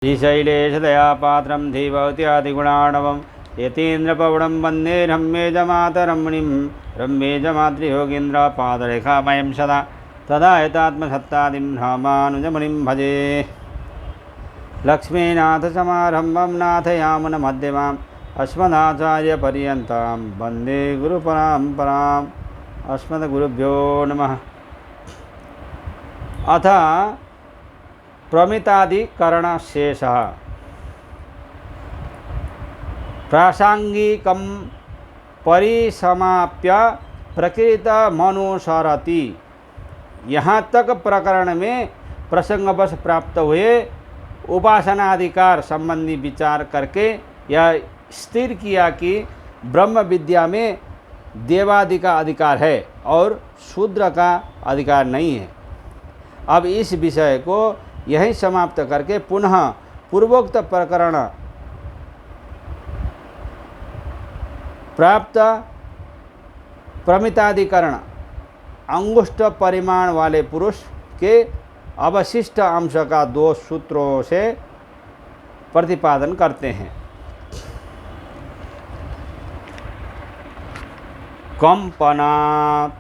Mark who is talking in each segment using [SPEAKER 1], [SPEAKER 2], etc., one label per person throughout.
[SPEAKER 1] श्रीशैलेशदयापात्रं धीभवत्यादिगुणार्णवं यतीन्द्रपवनं वन्दे रम्येजमातरमणिं रम्येजमातृयोगीन्द्रपादरेखामयं सदा तदा यतात्मसत्तादिं रामानुजमुनिं भजे। लक्ष्मीनाथसमारम्भं नाथयामुनमध्यमाम् अस्मदाचार्यपर्यन्तां वन्दे गुरुपरम्पराम्। अस्मद्गुरुभ्यो नमः। अथ प्रमितादिकरणशेषः। प्रासंगिकं परिसमाप्य प्रकृतमनुसरति। यहाँ तक प्रकरण में प्रसंगवश प्राप्त हुए उपासनाधिकार संबंधी विचार करके यह स्थिर किया कि ब्रह्म विद्या में देवादि का अधिकार है और शूद्र का अधिकार नहीं है। अब इस विषय को यही समाप्त करके पुनः पूर्वोक्त प्रकरण प्राप्त प्रमिताधिकरण अंगुष्ठ परिमाण वाले पुरुष के अवशिष्ट अंश का दो सूत्रों से प्रतिपादन करते हैं। कंपनात्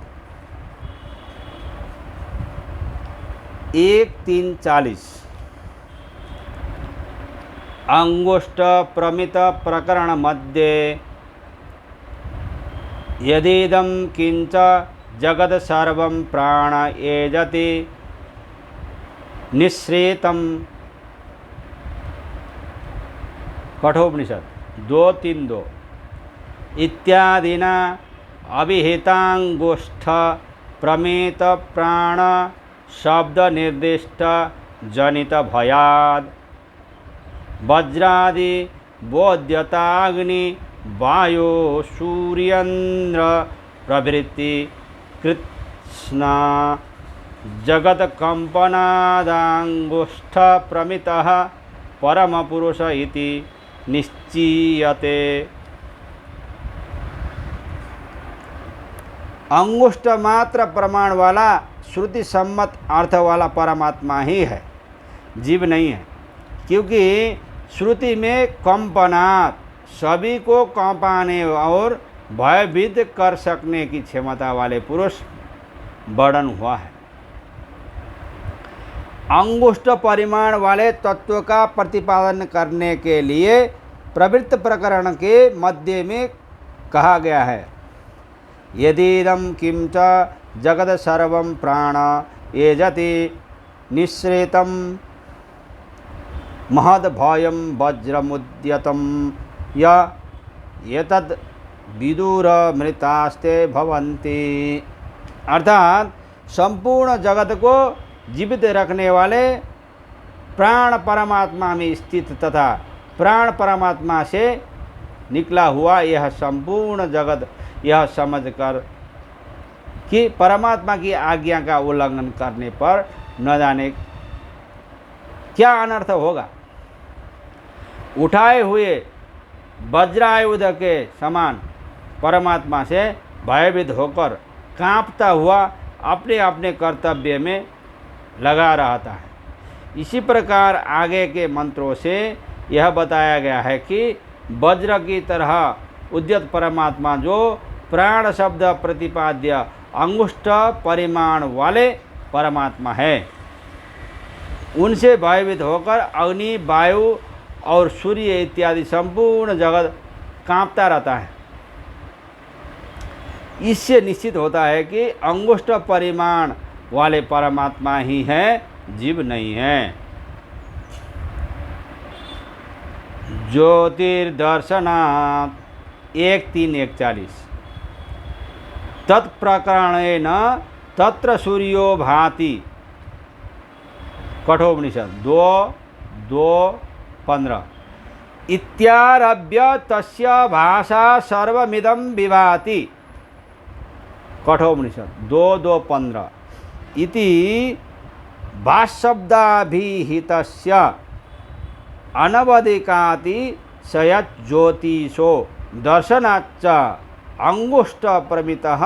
[SPEAKER 1] 1:3:40 अंगुष्ठ प्रमित प्रकरण मध्ये यदीदं किंच जगद सर्वं प्राण एजति निःश्रेतं कठोपनिषद 2:3:2 इत्यादिना अभिहितांगुष्ठ प्रमित प्राण शब्द निर्दिष्ट जनित भयाद वज्रादि बोध्यताग्नि वायु सूर्येन्द्र प्रभृति कृत्स्ना जगत कंपनादांगुष्ठ प्रमितः परम पुरुष इति निश्चीयते। अंगुष्ठ मात्र प्रमाण वाला श्रुति सम्मत अर्थ वाला परमात्मा ही है, जीव नहीं है। क्योंकि श्रुति में कंपनात् सभी को कंपाने और भयभीत कर सकने की क्षमता वाले पुरुष वर्णन हुआ है। अंगुष्ठ परिमाण वाले तत्व का प्रतिपादन करने के लिए प्रवृत्त प्रकरण के मध्य में कहा गया है यदीदं किंच जगद सर्वं प्राण एजति निःश्रेतं महद्भयं वज्रमुद्यतं एतद् विदुर मृतास्ते भवन्ति। अर्थात संपूर्ण जगत को जीवित रखने वाले प्राण परमात्मा में स्थित तथा प्राण परमात्मा से निकला हुआ यह संपूर्ण जगत यह समझकर कि परमात्मा की आज्ञा का उल्लंघन करने पर न जाने क्या अनर्थ होगा, उठाए हुए वज्रायुध के समान परमात्मा से भयभीत होकर कांपता हुआ अपने अपने कर्तव्य में लगा रहता है। इसी प्रकार आगे के मंत्रों से यह बताया गया है कि वज्र की तरह उद्यत परमात्मा जो प्राण शब्द प्रतिपाद्य अंगुष्ठ परिमाण वाले परमात्मा है, उनसे भयभीत होकर अग्नि वायु और सूर्य इत्यादि संपूर्ण जगत कांपता रहता है। इससे निश्चित होता है कि अंगुष्ठ परिमाण वाले परमात्मा ही है, जीव नहीं है। ज्योतिर्दर्शनात् 1:3:41 तत्प्रकरणेन तत्र सूर्यो भाति कठोपनिषद 2:2:15 इत्यारभ्य तस्य भाषा सर्वमिदं विभाति कठोपनिषद 2:2:15 इति भाष्यशब्दाभिहितस्य अनवधिकाति सयज्योतिषो दर्शनाच्च अंगुष्ठ प्रमितः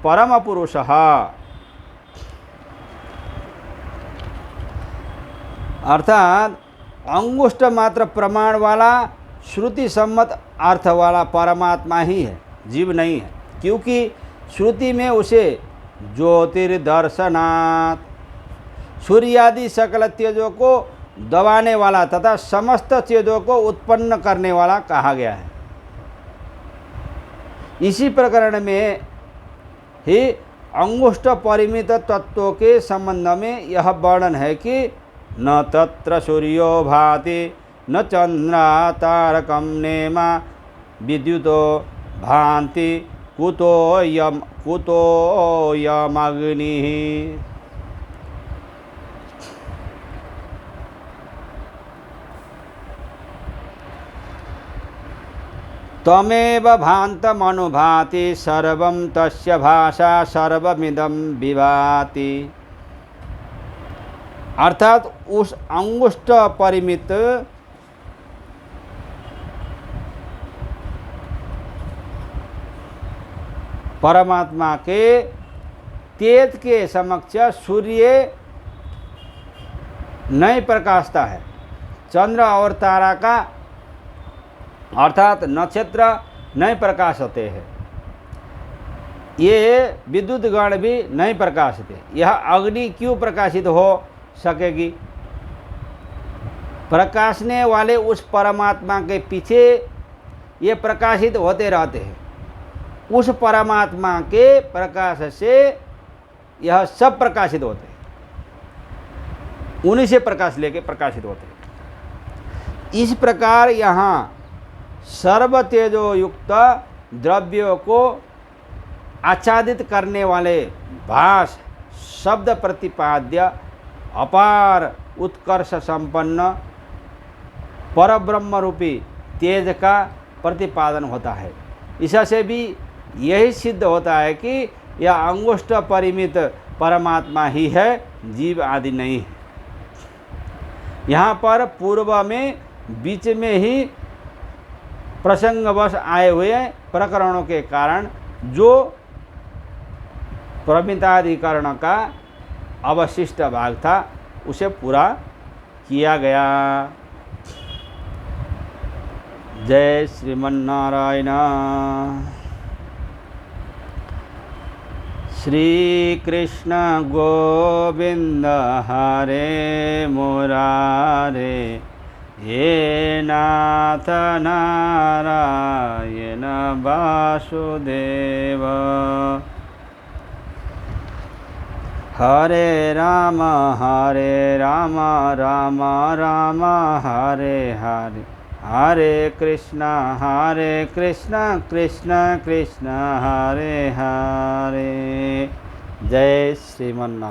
[SPEAKER 1] परम पुरुषः। अर्थात अंगुष्ठ मात्र प्रमाण वाला श्रुति सम्मत अर्थ वाला परमात्मा ही है, जीव नहीं है। क्योंकि श्रुति में उसे ज्योतिर्दर्शनात् सूर्यादि सकल तेजों को दबाने वाला तथा समस्त तेजों को उत्पन्न करने वाला कहा गया है। इसी प्रकरण में ही अंगुष्ठ परिमित तत्वों के संबंध में यह वर्णन है कि न तत्र सूर्यो भाति न चंद्रा तारकम नेमा विद्युतो भांति कुतो यमग्नि। तमेव भान्तमनुभाति सर्वं तस्य भाषा सर्वमिदं विभाति। अर्थात उस अंगुष्ठ परिमित परमात्मा के तेज के समक्ष सूर्य नहीं प्रकाशता है, चंद्र और तारा का अर्थात नक्षत्र नहीं प्रकाश होते हैं, ये विद्युत गण भी नहीं प्रकाशित है। यह अग्नि क्यों प्रकाशित हो सकेगी? प्रकाशने वाले उस परमात्मा के पीछे ये प्रकाशित होते रहते हैं। उस परमात्मा के प्रकाश से यह सब प्रकाशित होते हैं, उन्हीं से प्रकाश लेके प्रकाशित होते हैं। इस प्रकार यहाँ सर्व तेजो युक्त द्रव्यों को आच्छादित करने वाले भास शब्द प्रतिपाद्य अपार उत्कर्ष संपन्न परब्रह्म रूपी तेज का प्रतिपादन होता है। इससे भी यही सिद्ध होता है कि यह अंगुष्ठ परिमित परमात्मा ही है, जीव आदि नहीं है। यहाँ पर पूर्व में बीच में ही प्रसंगवश आए हुए प्रकरणों के कारण जो प्रमिताधिकरण का अवशिष्ट भाग था उसे पूरा किया गया। जय श्रीमन्नारायण। श्री कृष्ण गोविंद हरे मुरारे, हे नाथ नारायण वासुदेव। हरे राम राम राम हरे हरे, हरे कृष्ण कृष्ण कृष्ण हरे हरे। जय श्रीमन्नारायण।